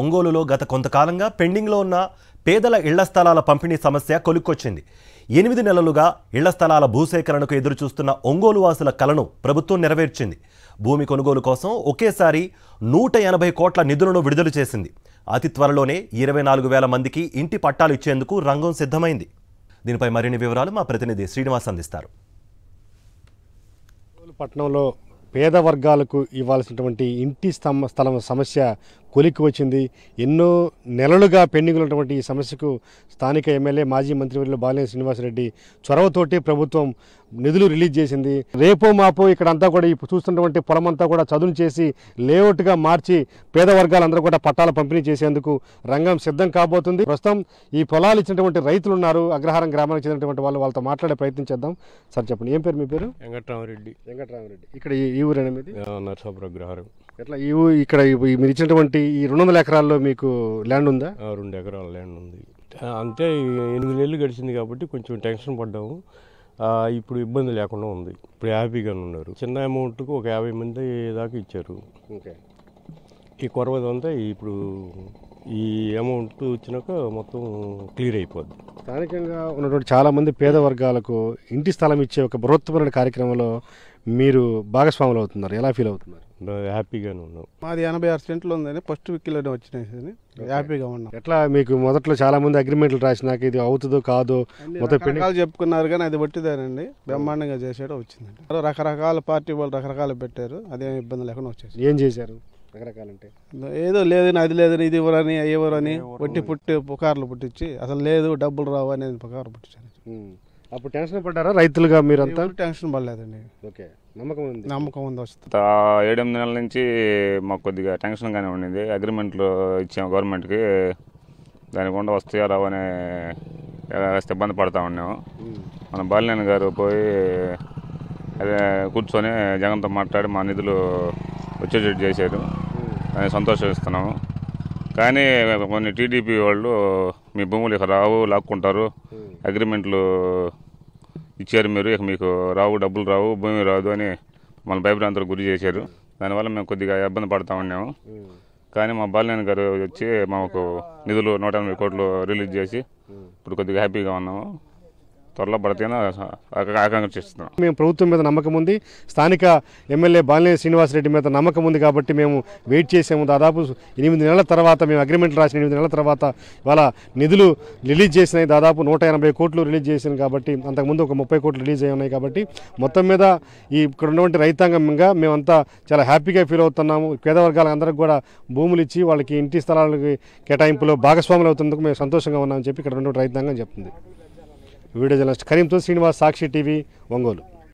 ఒంగోలులో గత కొంతకాలంగా పెండింగ్లో ఉన్న పేదల ఇళ్ల స్థలాల పంపిణీ సమస్య కొలిక్కొచ్చింది. 8 నెలలుగా ఇళ్ల స్థలాల భూసేకరణకు ఎదురుచూస్తున్న ఒంగోలు వాసుల కలను ప్రభుత్వం నెరవేర్చింది. భూమి కొనుగోలు కోసం ఒకేసారి 180 కోట్ల నిధులను విడుదల చేసింది. అతి త్వరలోనే 24,000 మందికి ఇంటి పట్టాలు ఇచ్చేందుకు రంగం సిద్ధమైంది. దీనిపై మరిన్ని వివరాలు మా ప్రతినిధి శ్రీనివాస్ అందిస్తారు. పట్టణంలో పేద వర్గాలకు ఇవ్వాల్సినటువంటి ఇంటి స్థలం సమస్య కొలిక్కి వచ్చింది. ఎన్నో నెలలుగా పెండింగ్ ఉన్నటువంటి ఈ సమస్యకు స్థానిక ఎమ్మెల్యే మాజీ మంత్రివర్యులు బాలినేని శ్రీనివాసరెడ్డి చొరవతోటి ప్రభుత్వం నిధులు రిలీజ్ చేసింది. రేపో మాపో ఇక్కడంతా కూడా ఈ చూస్తున్నటువంటి పొలం అంతా కూడా చదును చేసి లేఅవుట్గా మార్చి పేద వర్గాలందరూ కూడా పట్టాల పంపిణీ చేసేందుకు రంగం సిద్ధం కాబోతుంది. ప్రస్తుతం ఈ పొలాలు ఇచ్చినటువంటి రైతులు ఉన్నారు, అగ్రహారం గ్రామానికి చెందినటువంటి వాళ్ళతో మాట్లాడే ప్రయత్నం చేద్దాం. సార్ చెప్పండి, ఏం పేరు మీ పేరు? వెంకట్రామరెడ్డి. ఇక్కడ ఈ ఊరు అనేది నరసాపురం అగ్రహారం. ఎట్లా ఈ ఇక్కడ మీరు ఇచ్చినటువంటి ఈ 200 ఎకరాల్లో మీకు ల్యాండ్ ఉందా? 2 ఎకరాల ల్యాండ్ ఉంది. అంతే 8 నెలలు గడిచింది కాబట్టి కొంచెం టెన్షన్ పడ్డాము. ఇప్పుడు ఇబ్బంది లేకుండా ఉంది. ఇప్పుడు హ్యాపీగానే ఉన్నారు. చిన్న అమౌంట్కు ఒక 50 మంది దాకా ఇచ్చారు. ఈ కొరవదంతా ఇప్పుడు ఈ అమౌంట్ వచ్చినాక మొత్తం క్లియర్ అయిపోద్ది. స్థానికంగా ఉన్నటువంటి చాలామంది పేద వర్గాలకు ఇంటి స్థలం ఇచ్చే ఒక బృహత్తమైన కార్యక్రమంలో మీరు భాగస్వాములు అవుతున్నారు. ఎలా ఫీల్ అవుతున్నారు? హ్యాపీగానే ఉన్నాం. మాది 86 సెంట్లు ఉందని ఫస్ట్ విక్కిలోనే వచ్చినాయి. హ్యాపీగా ఉన్నాం. ఎట్లా మీకు మొదట్లో చాలా మంది అగ్రిమెంట్లు రాసినాక ఇది అవుతుందో కాదో మొత్తం రకరకాలు చెప్పుకున్నారు, కానీ అది బట్టిదేనండి బ్రహ్మాండంగా చేసేటో వచ్చిందండి. రకరకాల పార్టీ వాళ్ళు రకరకాలు పెట్టారు, అదేం ఇబ్బంది లేకుండా వచ్చేసి. ఏం చేశారు రకరకాలంటే? ఏదో లేదని అది లేదని ఇది ఎవరని ఎవరని పుట్టి పుకార్లు పుట్టించి అసలు లేదు డబ్బులు రావు అనేది పుకార్లు పుట్టించారు. అప్పుడు టెన్షన్ పడ్డారా రైతులుగా మీరంతా? టెన్షన్ పడలేదండి. ఓకే, నమ్మకం ఉంది వస్తుంది. 7-8 నెలల నుంచి మాకు కొద్దిగా టెన్షన్గానే ఉండింది. అగ్రిమెంట్లు ఇచ్చాము గవర్నమెంట్కి, దానికి కూడా వస్తాయా రావు అనే ఇబ్బంది పడతా ఉన్నాము. మన బాలినేని గారు పోయి అదే కూర్చొని జగన్తో మాట్లాడి మా నిధులు వచ్చేటట్టు చేశారు. దాన్ని సంతోషిస్తున్నాము. కానీ కొన్ని టీడీపీ వాళ్ళు మీ భూములు ఇక రావు, లాక్కుంటారు, అగ్రిమెంట్లు ఇచ్చారు మీరు, ఇక మీకు రావు, డబ్బులు రావు, భూమి రాదు అని మన భయభ్రాంతులకు గురి చేశారు. దానివల్ల మేము కొద్దిగా ఇబ్బంది పడతా ఉన్నాము. కానీ మా బాలినేని గారు వచ్చి మాకు నిధులు 180 కోట్లు రిలీజ్ చేసి ఇప్పుడు కొద్దిగా హ్యాపీగా ఉన్నాము. త్వరలో పడితేనే ఆకాంక్షిస్తున్నాం. మేము ప్రభుత్వం మీద నమ్మకం ఉంది, స్థానిక ఎమ్మెల్యే బాలినేని శ్రీనివాసరెడ్డి మీద నమ్మకం ఉంది కాబట్టి మేము వెయిట్ చేసాము. దాదాపు 8 నెలల తర్వాత మేము అగ్రిమెంట్ రాసిన 8 నెలల తర్వాత ఇవాళ నిధులు రిలీజ్ చేసినాయి. దాదాపు 180 కోట్లు రిలీజ్ చేసినాయి కాబట్టి, అంతకుముందు ఒక 30 కోట్లు రిలీజ్ అయి ఉన్నాయి కాబట్టి మొత్తం మీద ఇక్కడ ఉన్నటువంటి రైతాంగంగా మేమంతా చాలా హ్యాపీగా ఫీల్ అవుతున్నాము. పేద వర్గాలందరికీ కూడా భూములు ఇచ్చి వాళ్ళకి ఇంటి స్థలాలకి కేటాయింపులో భాగస్వాములు అవుతున్నందుకు మేము సంతోషంగా ఉన్నామని చెప్పి ఇక్కడ ఉన్నటువంటి రైతాంగం చెప్తుంది. వీడియో జర్నలిస్ట్ కరీంతో శ్రీనివాస్, సాక్షి టీవీ, ఒంగోలు.